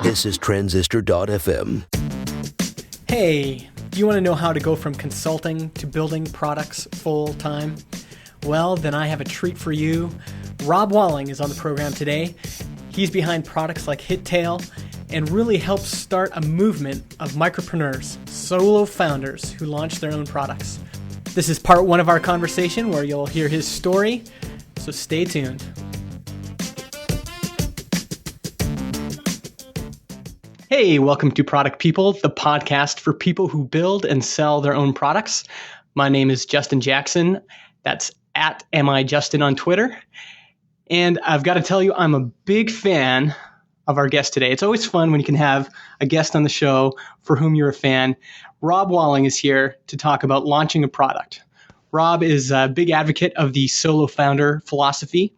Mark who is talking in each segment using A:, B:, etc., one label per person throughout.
A: This is Transistor.fm.
B: Hey, do you want to know how to go from consulting to building products full time? Well, then I have a treat for you. Rob Walling is on the program today. He's behind products like HitTail and really helps start a movement of micropreneurs, solo founders who launch their own products. This is part one of our conversation where you'll hear his story, so stay tuned. Hey, welcome to Product People, the podcast for people who build and sell their own products. My name is Justin Jackson. That's at MIJustin on Twitter. And I've got to tell you, I'm a big fan of our guest today. It's always fun when you can have a guest on the show for whom you're a fan. Rob Walling is here to talk about launching a product. Rob is a big advocate of the solo founder philosophy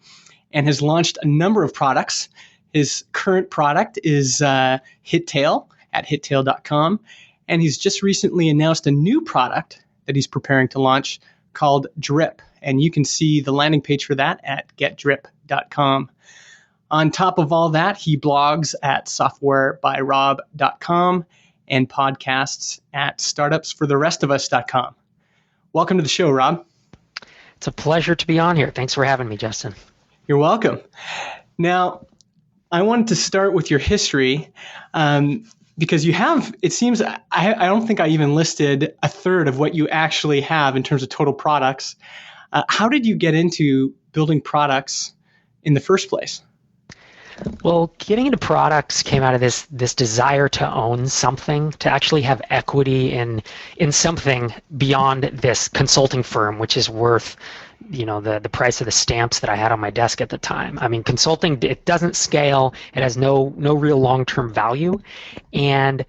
B: and has launched a number of products. His current product is HitTail at HitTail.com. And he's just recently announced a new product that he's preparing to launch called Drip. And you can see the landing page for that at getdrip.com. On top of all that, he blogs at softwarebyrob.com and podcasts at startupsfortherestofus.com. Welcome to the show, Rob.
C: It's a pleasure to be on here. Thanks for having me, Justin.
B: You're welcome. Now, I wanted to start with your history because you have, it seems, I don't think I even listed a third of what you actually have in terms of total products. How did you get into building products in the first place?
C: Well, getting into products came out of this desire to own something, to actually have equity in something beyond this consulting firm, which is worth, the price of the stamps that I had on my desk at the time. I mean, consulting, it doesn't scale. It has no real long-term value. And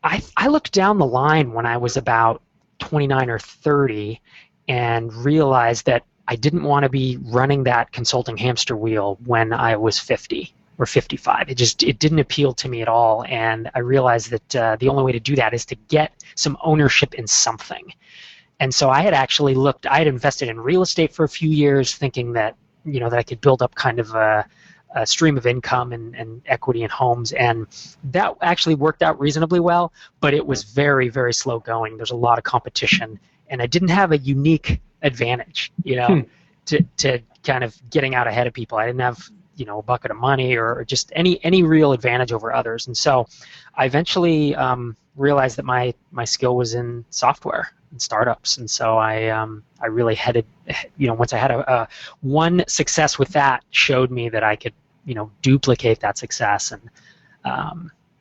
C: I looked down the line when I was about 29 or 30 and realized that I didn't want to be running that consulting hamster wheel when I was 50 or 55. It didn't appeal to me at all. And I realized that the only way to do that is to get some ownership in something. And so I had invested in real estate for a few years thinking that, that I could build up kind of a stream of income and equity in homes. And that actually worked out reasonably well, but it was very, very slow going. There's a lot of competition. And I didn't have a unique advantage, to kind of getting out ahead of people. I didn't have, a bucket of money or just any real advantage over others. And so I eventually realized that my skill was in software and startups. And so I really headed, once I had one success with that, showed me that I could, duplicate that success. And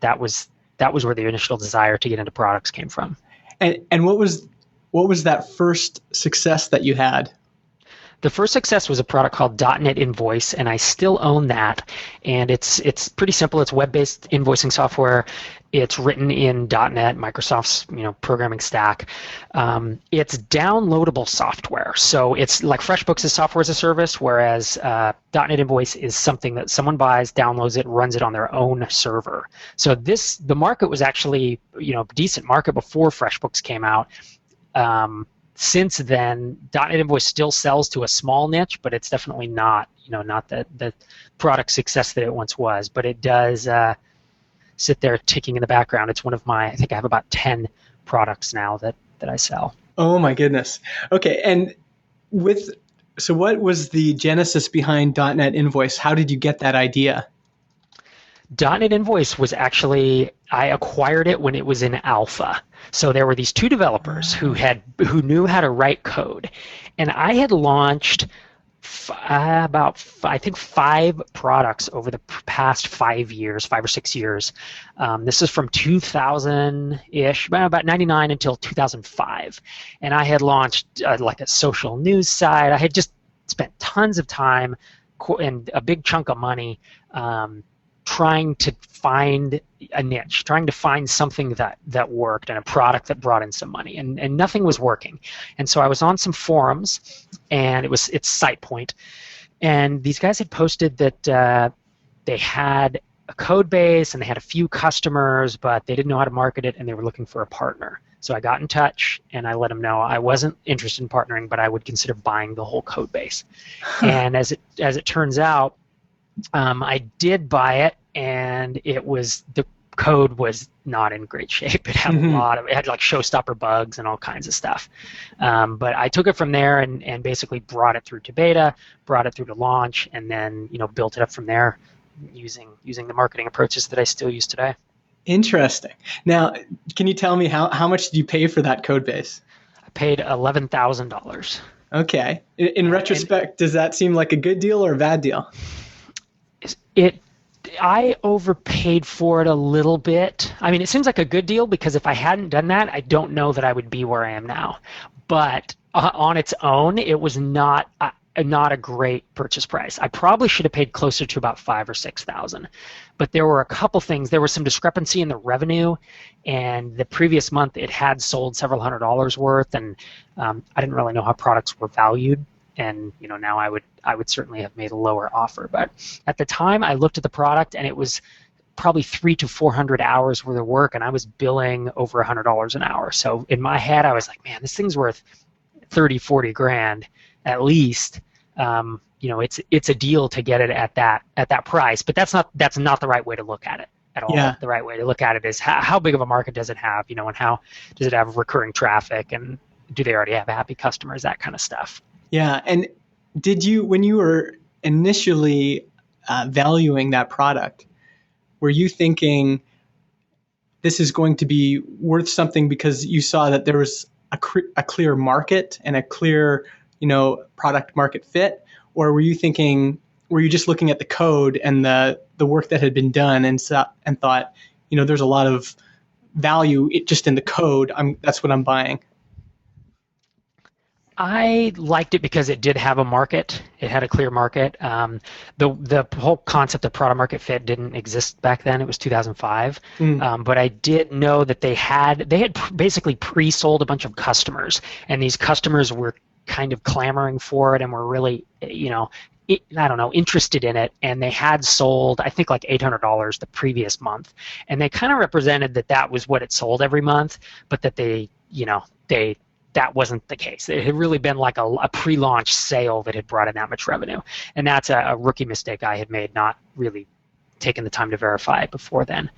C: that was where the initial desire to get into products came from.
B: And what was that first success that you had?
C: The first success was a product called DotNetInvoice, and I still own that. And it's pretty simple. It's web-based invoicing software. It's written in .NET, Microsoft's programming stack. It's downloadable software. So it's like FreshBooks is software as a service, whereas DotNetInvoice is something that someone buys, downloads it, runs it on their own server. So the market was actually a decent market before FreshBooks came out. Since then, DotNetInvoice still sells to a small niche, but it's definitely not the product success that it once was. But it does sit there ticking in the background. It's one of I think I have about 10 products now that I sell.
B: Oh my goodness. Okay, and so what was the genesis behind DotNetInvoice? How did you get that idea?
C: DotNetInvoice was actually, I acquired it when it was in alpha. So there were these two developers who knew how to write code. And I had launched about 5 products over the past 5 or 6 years. This is from 2000-ish, about 99 until 2005. And I had launched like a social news site. I had just spent tons of time and a big chunk of money trying to find a niche, trying to find something that worked and a product that brought in some money, and nothing was working. And so I was on some forums, and it's SitePoint, and these guys had posted that they had a code base and they had a few customers, but they didn't know how to market it, and they were looking for a partner. So I got in touch and I let them know I wasn't interested in partnering, but I would consider buying the whole code base. And as it turns out, I did buy it, and the code was not in great shape. It had it had like showstopper bugs and all kinds of stuff. But I took it from there and basically brought it through to beta, brought it through to launch, and then built it up from there using the marketing approaches that I still use today.
B: Interesting. Now, can you tell me how much did you pay for that code base?
C: I paid $11,000.
B: Okay. In retrospect, does that seem like a good deal or a bad deal?
C: I overpaid for it a little bit. I mean, it seems like a good deal because if I hadn't done that, I don't know that I would be where I am now. But on its own, it was not a great purchase price. I probably should have paid closer to about $5,000 or $6,000. But there were a couple things. There was some discrepancy in the revenue, and the previous month it had sold several $100s worth, and I didn't really know how products were valued. And now I would certainly have made a lower offer. But at the time, I looked at the product, and it was probably 300 to 400 hours worth of work, and I was billing over $100 an hour. So in my head, I was like, man, this thing's worth 30, 40 grand at least. It's a deal to get it at that price. But that's not the right way to look at it at all.
B: Yeah.
C: The right way to look at it is how big of a market does it have, and how does it have recurring traffic, and do they already have happy customers, that kind of stuff.
B: Yeah, and did you, when you were initially valuing that product, were you thinking this is going to be worth something because you saw that there was a clear market and a clear, product market fit, or were you just looking at the code and the work that had been done and thought, there's a lot of value just in the code. That's what I'm buying.
C: I liked it because it did have a market. It had a clear market. The whole concept of product market fit didn't exist back then. It was 2005. But I did know that they had basically pre-sold a bunch of customers, and these customers were kind of clamoring for it and were really, interested in it. And they had sold, I think, like $800 the previous month, and they kind of represented that was what it sold every month, but that that wasn't the case. It had really been like a pre-launch sale that had brought in that much revenue. And that's a rookie mistake I had made, not really taking the time to verify it before then.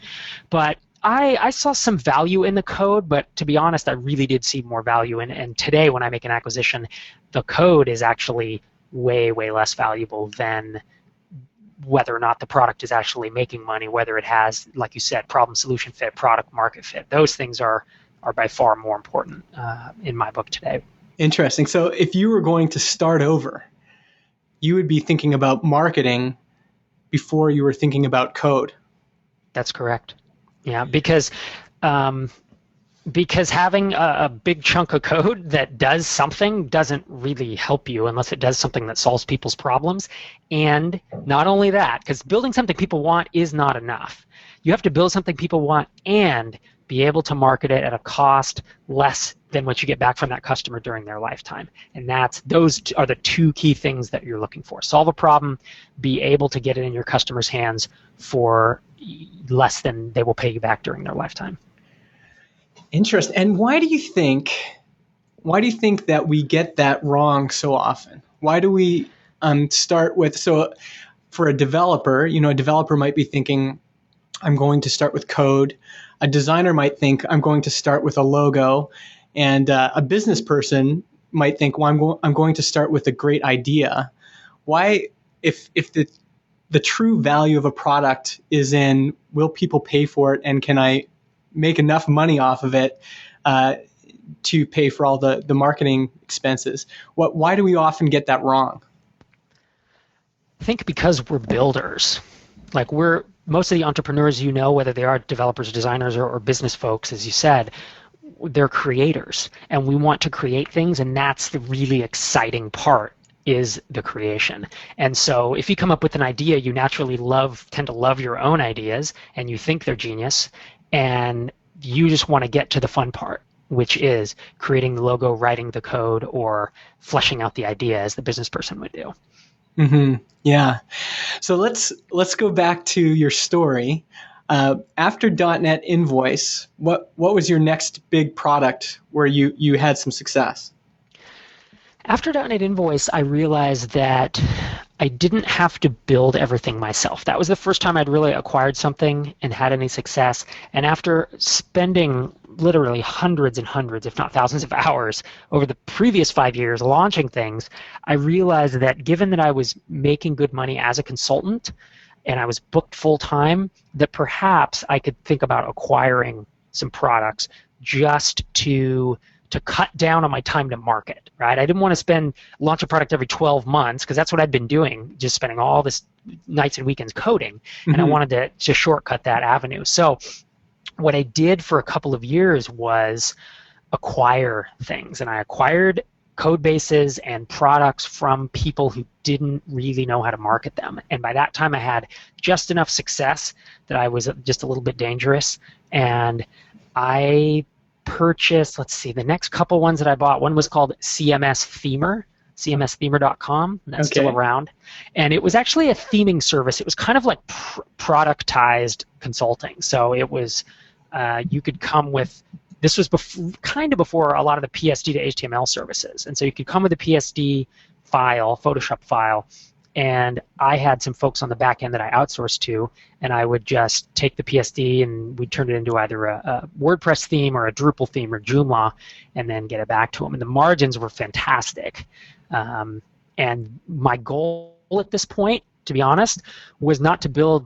C: But I saw some value in the code, but to be honest, I really did see more value in it. And today when I make an acquisition, the code is actually way, way less valuable than whether or not the product is actually making money, whether it has, like you said, problem solution fit, product market fit. Those things are by far more important in my book today.
B: Interesting. So if you were going to start over, you would be thinking about marketing before you were thinking about code.
C: That's correct. Yeah, because having a big chunk of code that does something doesn't really help you unless it does something that solves people's problems. And not only that, because building something people want is not enough. You have to build something people want and be able to market it at a cost less than what you get back from that customer during their lifetime. And those are the two key things that you're looking for. Solve a problem, be able to get it in your customer's hands for less than they will pay you back during their lifetime.
B: Interesting. And why do you think that we get that wrong so often? Why do we start with, so for a developer, a developer might be thinking, I'm going to start with code. A designer might think, I'm going to start with a logo. And a business person might think, well, I'm going to start with a great idea. Why, if the true value of a product is in, will people pay for it, and can I make enough money off of it to pay for all the marketing expenses? Why do we often get that wrong?
C: I think because we're builders. Like most of the entrepreneurs, whether they are developers, designers, or business folks, as you said, they're creators. And we want to create things, and that's the really exciting part, is the creation. And so if you come up with an idea, you naturally tend to love your own ideas, and you think they're genius, and you just want to get to the fun part, which is creating the logo, writing the code, or fleshing out the idea as the business person would do.
B: Mm-hmm. Yeah. So let's go back to your story. After DotNetInvoice, what was your next big product where you had some success?
C: After DotNetInvoice, I realized that I didn't have to build everything myself. That was the first time I'd really acquired something and had any success. And after spending literally hundreds and hundreds, if not thousands of hours over the previous 5 years launching things, I realized that given that I was making good money as a consultant and I was booked full time, that perhaps I could think about acquiring some products just to cut down on my time to market, right? I didn't want to launch a product every 12 months because that's what I'd been doing, just spending all this nights and weekends coding, and I wanted to shortcut that avenue. So what I did for a couple of years was acquire things, and I acquired code bases and products from people who didn't really know how to market them. And by that time I had just enough success that I was just a little bit dangerous, and I purchased, let's see, the next couple ones that I bought, one was called CMS Themer, cmsthemer.com, that's still around. And it was actually a theming service. It was kind of like productized consulting. So it was, you could come with, this was kind of before a lot of the PSD to HTML services. And so you could come with a PSD file, Photoshop file, and I had some folks on the back end that I outsourced to, and I would just take the PSD and we'd turn it into either a WordPress theme or a Drupal theme or Joomla, and then get it back to them. And the margins were fantastic. And my goal at this point, to be honest, was not to build,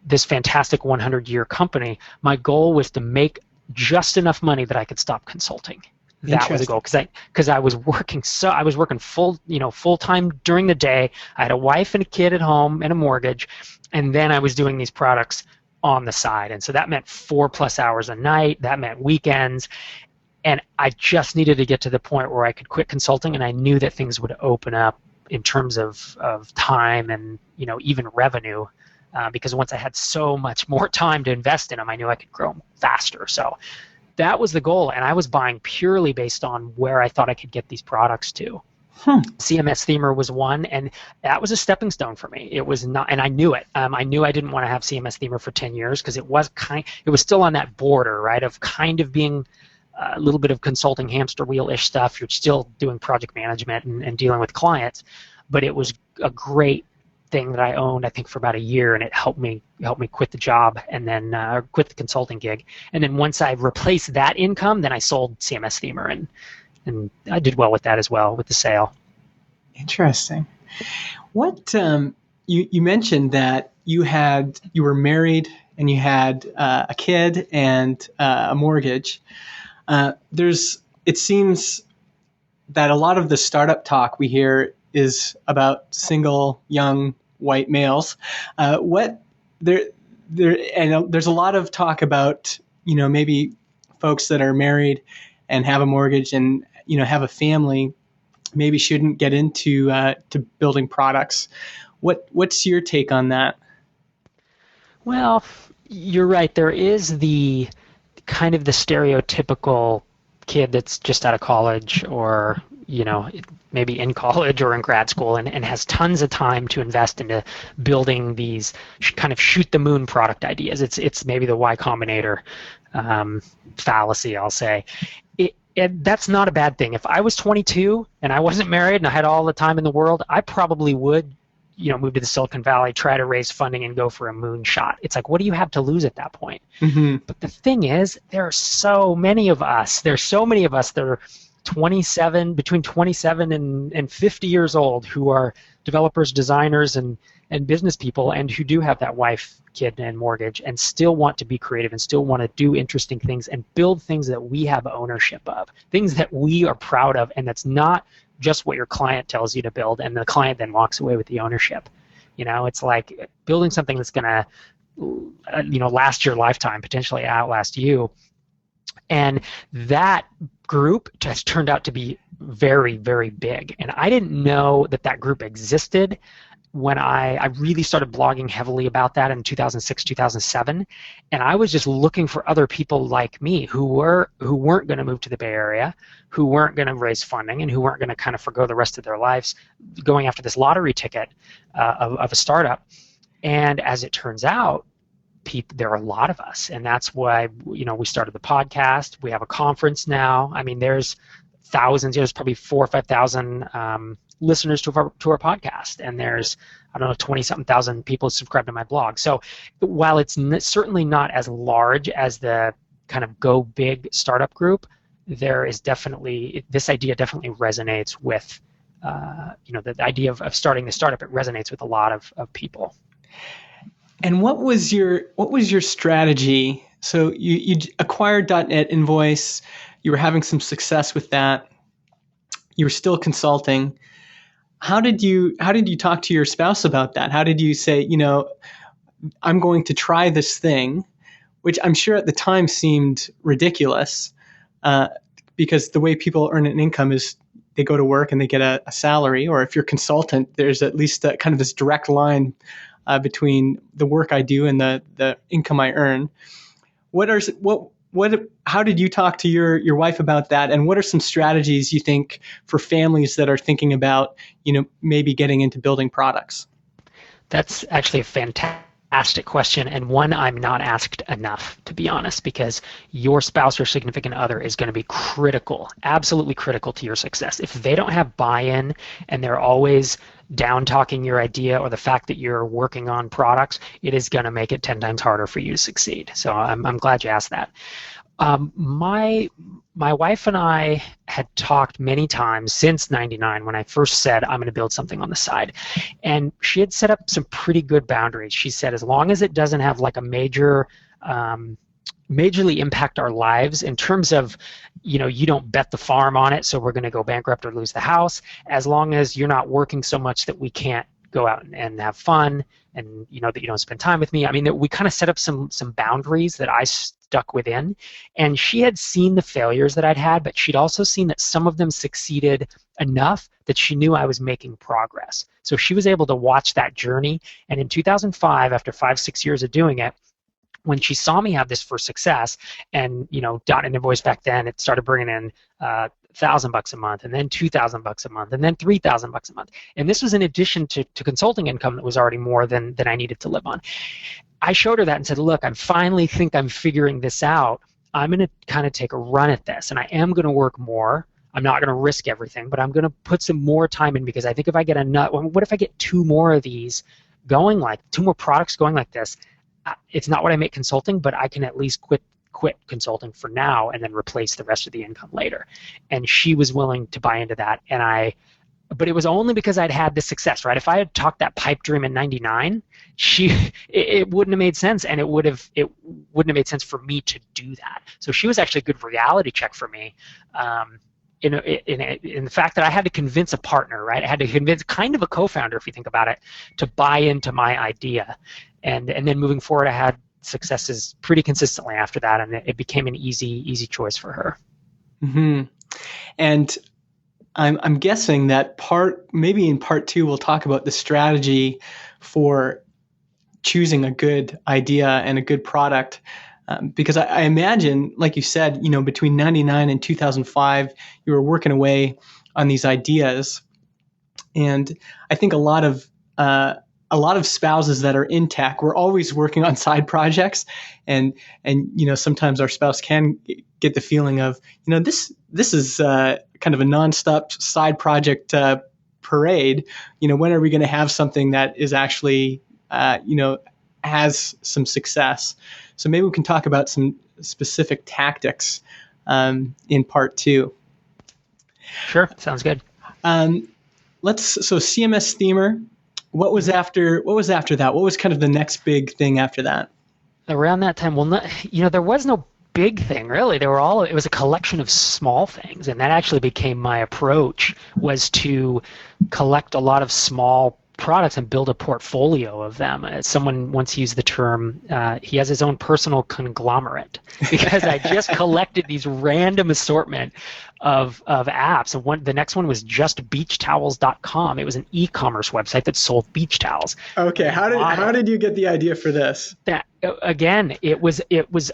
C: this fantastic 100-year company. My goal was to make just enough money that I could stop consulting. That was the goal, because I was working full time during the day. I had a wife and a kid at home and a mortgage, and then I was doing these products on the side, and so that meant 4+ hours a night. That meant weekends, and I just needed to get to the point where I could quit consulting, and I knew that things would open up in terms of time and even revenue, because once I had so much more time to invest in them, I knew I could grow them faster. So that was the goal, and I was buying purely based on where I thought I could get these products to. CMS Themer was one, and that was a stepping stone for me. It was not, and I knew it. I knew I didn't want to have CMS Themer for 10 years because it was still on that border, right, of kind of being a little bit of consulting hamster wheel-ish stuff. You're still doing project management and dealing with clients, but it was a great thing that I owned, I think, for about a year, and it helped me quit the job and then quit the consulting gig. And then once I replaced that income, then I sold CMS Themer, and I did well with that as well, with the sale.
B: Interesting. What you mentioned that you were married and you had a kid and a mortgage. It seems that a lot of the startup talk we hear is about single young white males. There's a lot of talk about maybe folks that are married and have a mortgage and have a family maybe shouldn't get into to building products. What's your take on that?
C: Well, you're right. There is the kind of the stereotypical kid that's just out of college, or maybe in college or in grad school, and has tons of time to invest into building these kind of shoot the moon product ideas. It's maybe the Y Combinator fallacy, I'll say. That's not a bad thing. If I was 22 and I wasn't married and I had all the time in the world, I probably would move to the Silicon Valley, try to raise funding, and go for a moonshot. It's like, what do you have to lose at that point? But the thing is, there are so many of us. There's so many of us that are between 27 and 50 years old, who are developers, designers, and business people, and who do have that wife, kid, and mortgage, and still want to be creative and still want to do interesting things and build things that we have ownership of, things that we are proud of, and that's not just what your client tells you to build, and the client then walks away with the ownership. It's like building something that's going to last your lifetime, potentially outlast you. And that group has turned out to be very, very big. And I didn't know that group existed when I really started blogging heavily about that in 2006, 2007. And I was just looking for other people like me who weren't going to move to the Bay Area, who weren't going to raise funding, and who weren't going to kind of forgo the rest of their lives going after this lottery ticket of a startup. And as it turns out, there are a lot of us, and that's why we started the podcast. We have a conference now. I mean, there's thousands. There's probably 4,000 or 5,000 listeners to our podcast, and there's, I don't know, 20-something thousand people subscribe to my blog. So while it's certainly not as large as the kind of go big startup group, there is definitely, this idea definitely resonates with, the idea of starting the startup. It resonates with a lot of people.
B: And what was your strategy? So you acquired DotNetInvoice. You were having some success with that. You were still consulting. How did you talk to your spouse about that? How did you say, I'm going to try this thing, which I'm sure at the time seemed ridiculous, because the way people earn an income is they go to work and they get a salary, or if you're a consultant, there's at least kind of this direct line between the work I do and the income I earn. How did you talk to your wife about that? And what are some strategies you think for families that are thinking about, maybe getting into building products?
C: That's actually a fantastic question, and one I'm not asked enough, to be honest, because your spouse or significant other is going to be critical, absolutely critical to your success. If they don't have buy-in and they're always down talking your idea or the fact that you're working on products, it is going to make it 10 times harder for you to succeed. So I'm glad you asked that. My wife and I had talked many times since '99 when I first said I'm going to build something on the side, and she had set up some pretty good boundaries. She said, as long as it doesn't have like a majorly impact our lives in terms of, you don't bet the farm on it, so we're going to go bankrupt or lose the house, as long as you're not working so much that we can't go out and have fun, and that you don't spend time with me. I mean, we kind of set up some boundaries that I stuck within, and she had seen the failures that I'd had, but she'd also seen that some of them succeeded enough that she knew I was making progress. So she was able to watch that journey, and in 2005, after 5-6 years of doing it, when she saw me have this first success, and DotNetInvoice back then, it started bringing in $1,000 a month, and then $2,000 a month, and then $3,000 a month, and this was in addition to consulting income that was already more than I needed to live on. I showed her that and said, look, I finally think I'm figuring this out. I'm going to kind of take a run at this, and I am going to work more. I'm not going to risk everything, but I'm going to put some more time in, because I think if I get what if I get 2 more of these going, like 2 more products going like this? It's not what I make consulting, but I can at least quit consulting for now and then replace the rest of the income later. And she was willing to buy into that, but it was only because I'd had this success, right? If I had talked that pipe dream in '99, it wouldn't have made sense, and it wouldn't have made sense for me to do that. So she was actually a good reality check for me. In the fact that I had to convince a partner, right? I had to convince kind of a co-founder, if you think about it, to buy into my idea. And then moving forward, I had successes pretty consistently after that, and it became an easy choice for her.
B: Mm-hmm. And I'm guessing that maybe in part 2, we'll talk about the strategy for choosing a good idea and a good product. Because I imagine, like you said, between '99 and 2005, you were working away on these ideas, and I think a lot of spouses that are in tech, we're always working on side projects, and sometimes our spouse can get the feeling of this is kind of a nonstop side project parade. When are we going to have something that is actually has some success? So maybe we can talk about some specific tactics in part 2.
C: Sure, sounds good.
B: So CMS Steamer. What was after that? What was kind of the next big thing after that?
C: Around that time, there was no big thing really. It was a collection of small things, and that actually became my approach, was to collect a lot of small products and build a portfolio of them. Someone once used the term, he has his own personal conglomerate, because I just collected these random assortment of apps. And the next one was justbeachtowels.com. It was an e-commerce website that sold beach towels.
B: Okay, how did you get the idea for this?
C: That again, it was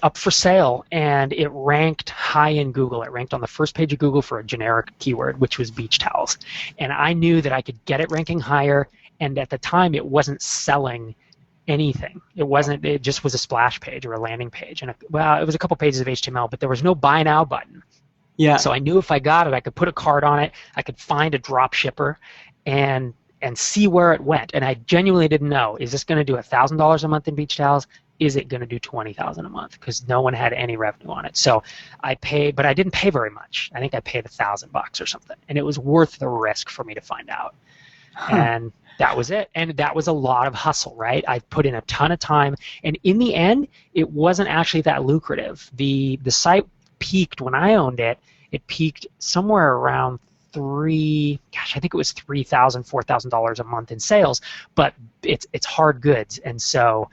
C: up for sale, and it ranked high in Google. It ranked on the first page of Google for a generic keyword, which was beach towels. And I knew that I could get it ranking higher. And at the time, it wasn't selling anything. It just was a splash page or a landing page. And it was a couple pages of HTML, but there was no buy now button.
B: Yeah.
C: So I knew if I got it, I could put a card on it, I could find a drop shipper, and see where it went. And I genuinely didn't know, is this going to do $1,000 a month in beach towels? Is it going to do $20,000 a month? Because no one had any revenue on it. So I paid, but I didn't pay very much. I think I paid $1,000 or something, and it was worth the risk for me to find out. And that was it. And that was a lot of hustle, right? I put in a ton of time, and in the end, it wasn't actually that lucrative. The site peaked when I owned it. It peaked somewhere around I think it was $3,000, $4,000 a month in sales, but it's hard goods, and so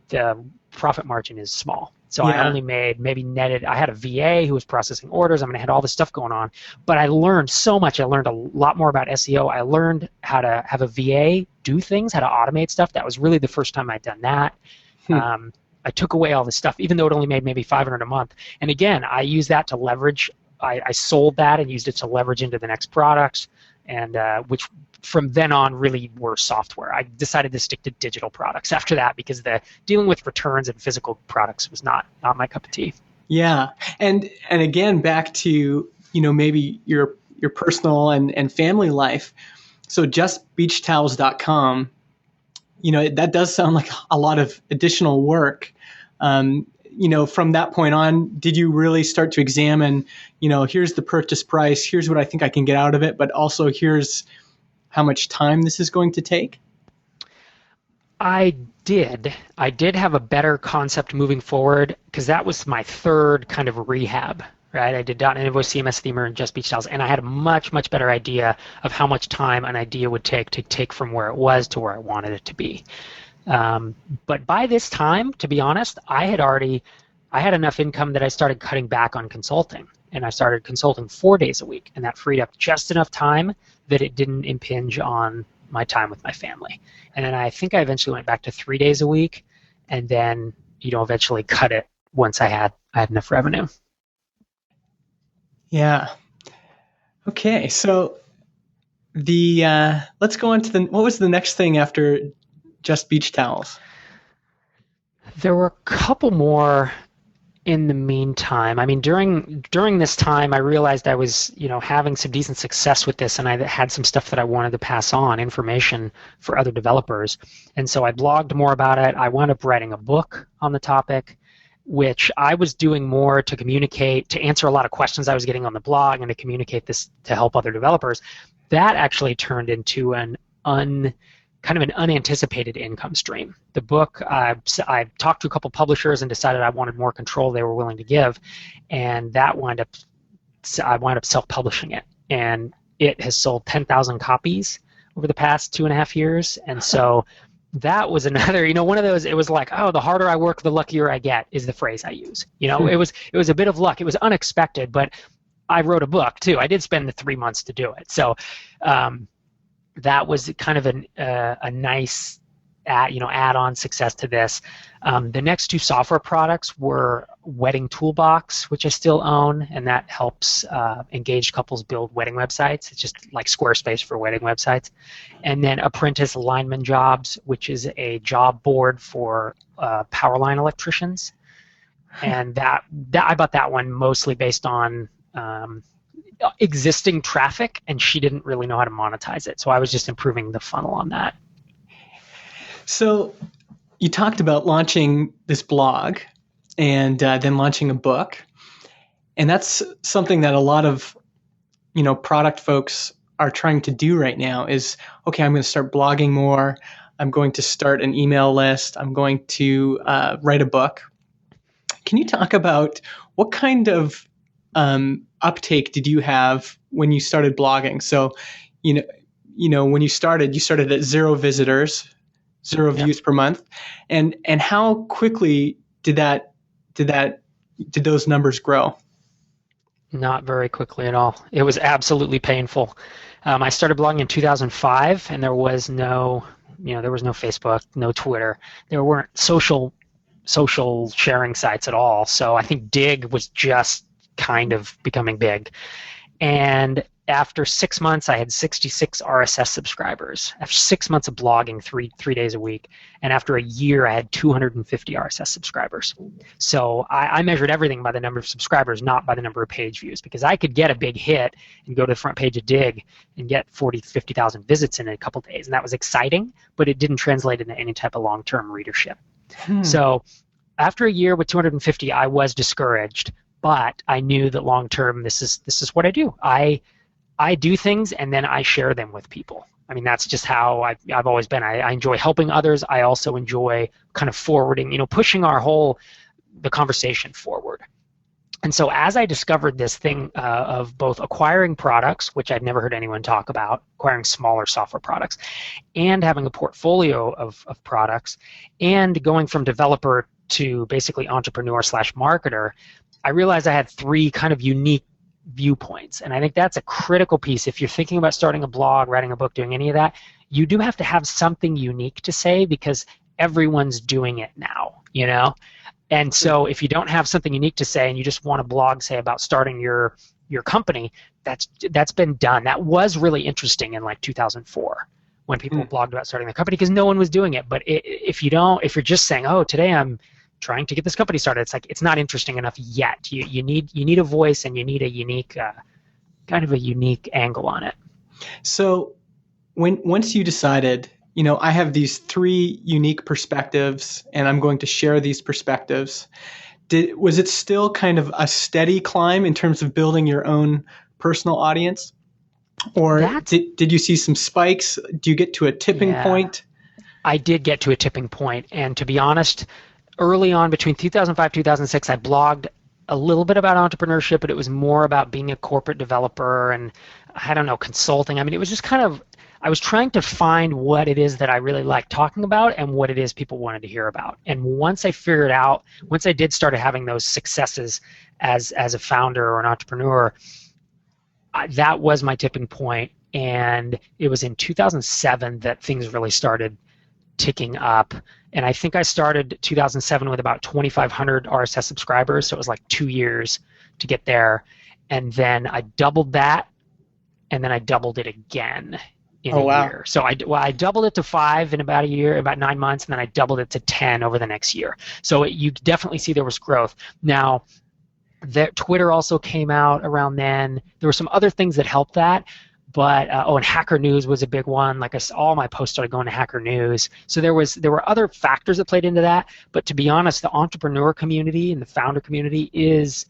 C: the profit margin is small. So I only made, maybe netted, I had a VA who was processing orders. I mean, I had all this stuff going on, but I learned so much. I learned a lot more about SEO. I learned how to have a VA do things, how to automate stuff. That was really the first time I'd done that. I took away all this stuff, even though it only made maybe $500 a month. And again, I used that to leverage. I sold that and used it to leverage into the next products, and which from then on really were software. I decided to stick to digital products after that because the dealing with returns and physical products was not my cup of tea. Yeah, and again, back to maybe your personal and family life. So justbeachtowels.com, that does sound like a lot of additional work. From that point on, did you really start to examine, here's the purchase price, here's what I think I can get out of it, but also here's how much time this is going to take? I did have a better concept moving forward, because that was my third kind of rehab, right? I did DotNetInvoice, CMS Themer, and Just Beach Towels, and I had a much, much better idea of how much time an idea would take from where it was to where I wanted it to be. But by this time, to be honest, I had enough income that I started cutting back on consulting, and I started consulting 4 days a week, and that freed up just enough time that it didn't impinge on my time with my family. And then I think I eventually went back to 3 days a week, and then eventually cut it once I had enough revenue. Yeah. Okay, so let's go on to what was the next thing after Just Beach Towels? There were a couple more in the meantime. I mean, during this time, I realized I was, having some decent success with this, and I had some stuff that I wanted to pass on, information for other developers. And so I blogged more about it. I wound up writing a book on the topic, which I was doing more to communicate, to answer a lot of questions I was getting on the blog, and to communicate this to help other developers. That actually turned into kind of an unanticipated income stream. The book, I talked to a couple publishers and decided I wanted more control they were willing to give, and I wound up self-publishing it. And it has sold 10,000 copies over the past 2.5 years, and so that was another, one of those, it was like, oh, the harder I work, the luckier I get, is the phrase I use. It was a bit of luck. It was unexpected, but I wrote a book too. I did spend the 3 months to do it. So that was kind of a nice add-on success to this. The next two software products were Wedding Toolbox, which I still own, and that helps engaged couples build wedding websites. It's just like Squarespace for wedding websites. And then Apprentice Lineman Jobs, which is a job board for power line electricians. And that I bought that one mostly based on existing traffic, and she didn't really know how to monetize it. So I was just improving the funnel on that. So you talked about launching this blog and then launching a book. And that's something that a lot of, product folks are trying to do right now is, okay, I'm going to start blogging more. I'm going to start an email list. I'm going to write a book. Can you talk about what kind of uptake did you have when you started blogging? So, when you started at 0 visitors, 0 views per month, and how quickly did those numbers grow? Not very quickly at all. It was absolutely painful. I started blogging in 2005, and there was no Facebook, no Twitter. There weren't social sharing sites at all. So I think Dig was just kind of becoming big. And after 6 months, I had 66 RSS subscribers. After 6 months of blogging, three days a week, and after a year, I had 250 RSS subscribers. So I measured everything by the number of subscribers, not by the number of page views, because I could get a big hit and go to the front page of Dig and get 40, 50,000 visits in a couple days, and that was exciting, but it didn't translate into any type of long-term readership. So after a year with 250, I was discouraged, but I knew that long-term, this is what I do. I do things and then I share them with people. I mean, that's just how I've always been. I enjoy helping others. I also enjoy kind of forwarding, pushing the conversation forward. And so as I discovered this thing of both acquiring products, which I'd never heard anyone talk about, acquiring smaller software products, and having a portfolio of products, and going from developer to basically entrepreneur/marketer, I realized I had three kind of unique viewpoints. And I think that's a critical piece. If you're thinking about starting a blog, writing a book, doing any of that, you do have to have something unique to say because everyone's doing it now, And so if you don't have something unique to say and you just want a blog, say, about starting your company, that's been done. That was really interesting in like 2004 when people blogged about starting their company because no one was doing it. But if you're just saying, oh, today I'm trying to get this company started, it's not interesting enough yet. You need a voice and you need a unique kind of a unique angle on it.
B: So once you decided, I have these three unique perspectives and I'm going to share these perspectives, was it still kind of a steady climb in terms of building your own personal audience? Or did you see some spikes? Do you get to a tipping point?
C: I did get to a tipping point, and to be honest, early on, between 2005 2006, I blogged a little bit about entrepreneurship, but it was more about being a corporate developer and, I don't know, consulting. I mean, it was just kind of, I was trying to find what it is that I really like talking about and what it is people wanted to hear about. And once I did start having those successes as a founder or an entrepreneur, that was my tipping point. And it was in 2007 that things really started ticking up. And I think I started 2007 with about 2,500 RSS subscribers, so it was like 2 years to get there. And then I doubled that, and then I doubled it again in a year. So I doubled it to 5 in about a year, about 9 months, and then I doubled it to 10 over the next year. So you definitely see there was growth. Now, Twitter also came out around then. There were some other things that helped that. But and Hacker News was a big one. Like all my posts started going to Hacker News. So there were other factors that played into that. But to be honest, the entrepreneur community and the founder community is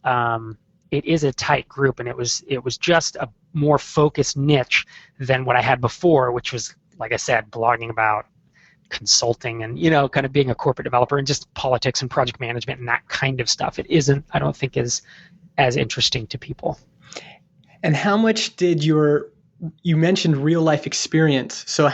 C: a tight group, and it was just a more focused niche than what I had before, which was, like I said, blogging about consulting and kind of being a corporate developer and just politics and project management and that kind of stuff. It isn't, I don't think, is as interesting to people.
B: And how much did you mentioned real life experience. So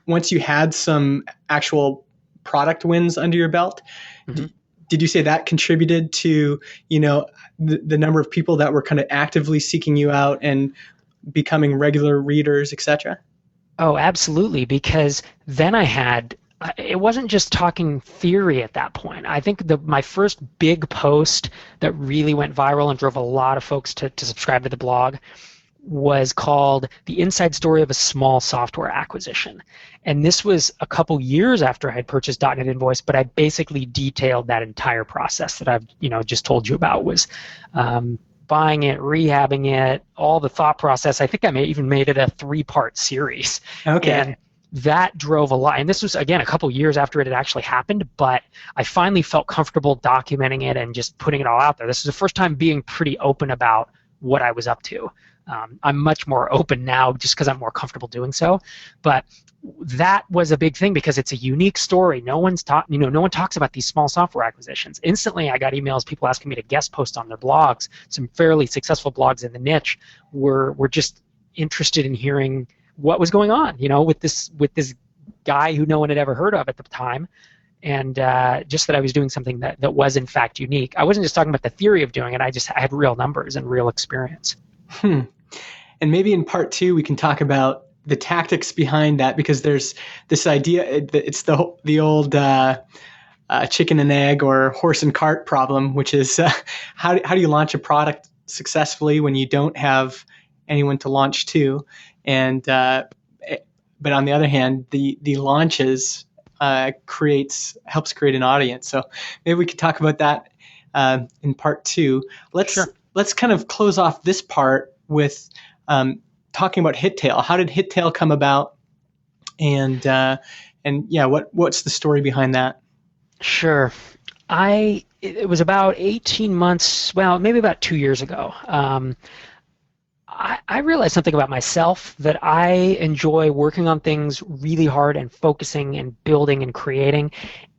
B: once you had some actual product wins under your belt, did you say that contributed to, the number of people that were kind of actively seeking you out and becoming regular readers, et cetera?
C: Oh, absolutely. Because then it wasn't just talking theory at that point. I think my first big post that really went viral and drove a lot of folks to subscribe to the blog was called The Inside Story of a Small Software Acquisition. And this was a couple years after I had purchased .NetInvoice, but I basically detailed that entire process that I've just told you about, was buying it, rehabbing it, all the thought process. I think I even made it a 3-part series.
B: Okay.
C: And that drove a lot. And this was, again, a couple years after it had actually happened, but I finally felt comfortable documenting it and just putting it all out there. This is the first time being pretty open about what I was up to. I'm much more open now just because I'm more comfortable doing so. But that was a big thing because it's a unique story. No one talks about these small software acquisitions. Instantly, I got emails, people asking me to guest post on their blogs. Some fairly successful blogs in the niche were just interested in hearing what was going on, with this guy who no one had ever heard of at the time, and just that I was doing something that was in fact unique. I wasn't just talking about the theory of doing it. I had real numbers and real experience.
B: And maybe in part 2 we can talk about the tactics behind that, because there's this idea, it's the old chicken and egg or horse and cart problem, which is how do you launch a product successfully when you don't have anyone to launch to, and but on the other hand, the launches helps create an audience. So maybe we could talk about that in part two. Let's kind of close off this part with talking about HitTail. How did HitTail come about? And yeah, what's the story behind that?
C: Sure. It was about 18 months, well, maybe about 2 years ago. I realized something about myself, that I enjoy working on things really hard and focusing and building and creating,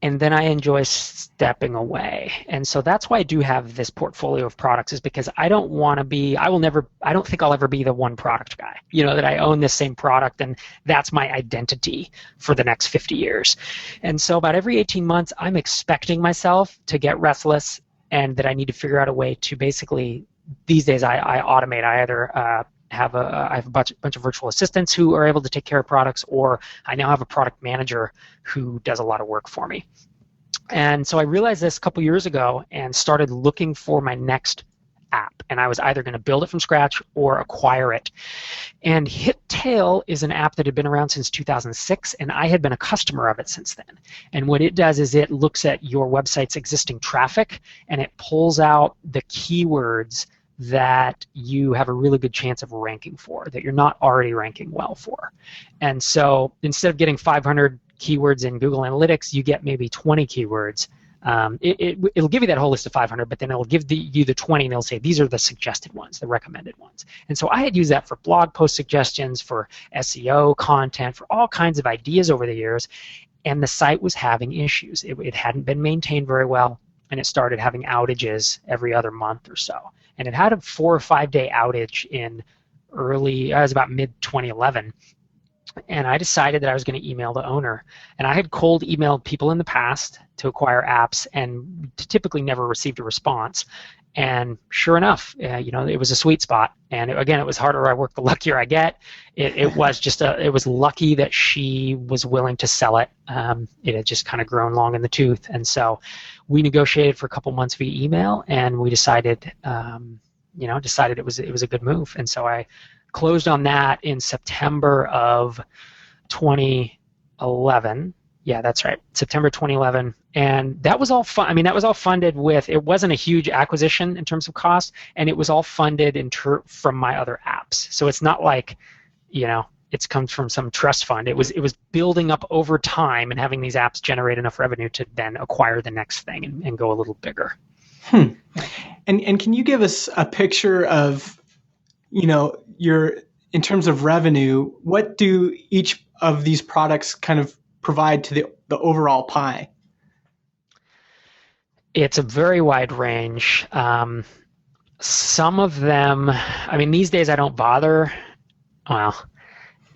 C: and then I enjoy stepping away. And so that's why I do have this portfolio of products, is because I don't think I'll ever be the one product guy, that I own this same product and that's my identity for the next 50 years. And so about every 18 months, I'm expecting myself to get restless, and that I need to figure out a way to basically, these days I automate. I either have a bunch of virtual assistants who are able to take care of products, or I now have a product manager who does a lot of work for me. And so I realized this a couple years ago and started looking for my next app. And I was either going to build it from scratch or acquire it. And HitTail is an app that had been around since 2006, and I had been a customer of it since then. And what it does is it looks at your website's existing traffic, and it pulls out the keywords that you have a really good chance of ranking for, that you're not already ranking well for. And so instead of getting 500 keywords in Google Analytics, you get maybe 20 keywords. It'll give you that whole list of 500, but then it'll give you the 20, and it'll say, these are the suggested ones, the recommended ones. And so I had used that for blog post suggestions, for SEO content, for all kinds of ideas over the years, and the site was having issues. It hadn't been maintained very well, and it started having outages every other month or so. And it had a 4 or 5 day outage in it was about mid-2011. And I decided that I was going to email the owner. And I had cold emailed people in the past to acquire apps and typically never received a response. And sure enough, it was a sweet spot. And again, it was harder I work, the luckier I get. It was lucky that she was willing to sell it. It had just kind of grown long in the tooth. And so we negotiated for a couple months via email, and we decided it was a good move. And so I closed on that in September of 2011. Yeah, that's right, September 2011. And that was all that was all funded with, it wasn't a huge acquisition in terms of cost, and it was all funded from my other apps. So it's not like, it's come from some trust fund. It was building up over time and having these apps generate enough revenue to then acquire the next thing and go a little bigger.
B: And can you give us a picture of, in terms of revenue, what do each of these products kind of provide to the overall pie?
C: It's a very wide range. Some of them, these days I don't bother. Well,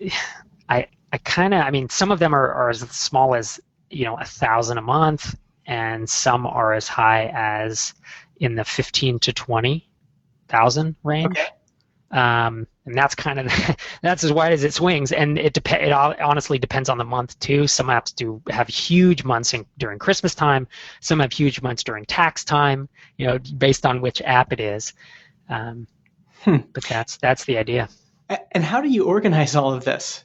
C: some of them are as small as, 1,000 a month, and some are as high as in the 15 to 20,000 range.
B: Okay.
C: And that's that's as wide as it swings, and it honestly depends on the month too. Some apps do have huge months during Christmas time. Some have huge months during tax time, based on which app it is. But that's the idea.
B: And how do you organize all of this?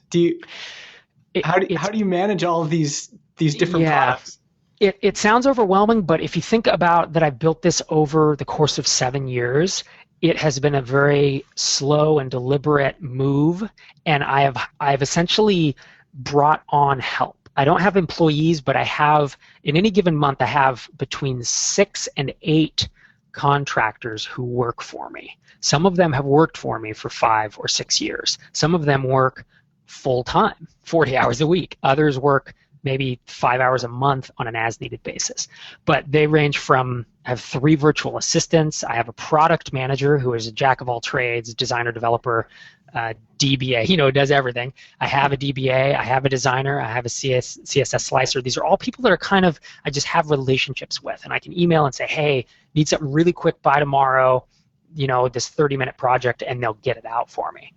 B: How do you manage all of these different products?
C: It sounds overwhelming, but if you think about that, I built this over the course of 7 years. It has been a very slow and deliberate move, and I've essentially brought on help. I don't have employees, but I have, in any given month, I have between 6 and 8 contractors who work for me. Some of them have worked for me for 5 or 6 years. Some of them work full-time, 40 hours a week. Others work maybe 5 hours a month on an as-needed basis. But they range from, I have 3 virtual assistants. I have a product manager who is a jack of all trades, designer, developer, DBA, does everything. I have a DBA, I have a designer, I have a CSS slicer. These are all people that are I just have relationships with. And I can email and say, hey, need something really quick by tomorrow, this 30-minute project, and they'll get it out for me.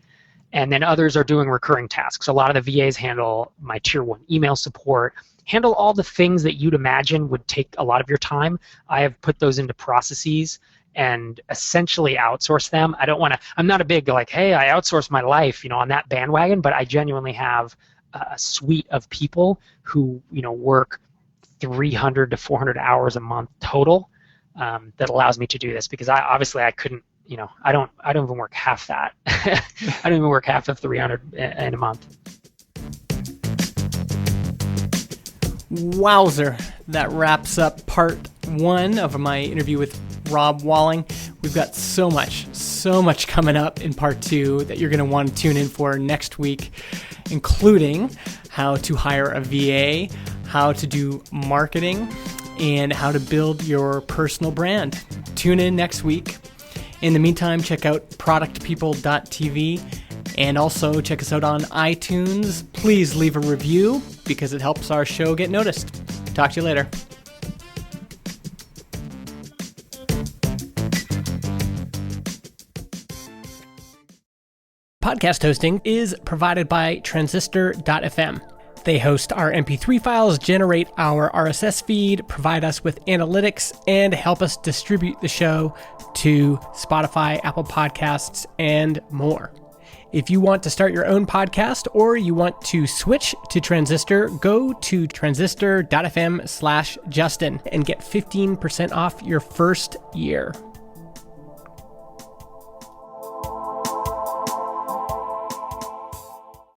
C: And then others are doing recurring tasks. A lot of the VAs handle my tier 1 email support, handle all the things that you'd imagine would take a lot of your time. I have put those into processes and essentially outsource them. I'm not a big like, hey, I outsource my life, on that bandwagon, but I genuinely have a suite of people who, work 300 to 400 hours a month total, that allows me to do this, because I couldn't, I don't even work half that. I don't even work half of 300 in a month.
B: Wowzer. That wraps up part 1 of my interview with Rob Walling. We've got so much coming up in part 2 that you're going to want to tune in for next week, including how to hire a VA, how to do marketing, and how to build your personal brand. Tune in next week. In the meantime, check out productpeople.tv and also check us out on iTunes. Please leave a review because it helps our show get noticed. Talk to you later. Podcast hosting is provided by Transistor.fm. They host our MP3 files, generate our RSS feed, provide us with analytics, and help us distribute the show to Spotify, Apple Podcasts, and more. If you want to start your own podcast or you want to switch to Transistor, go to transistor.fm/Justin and get 15% off your first year.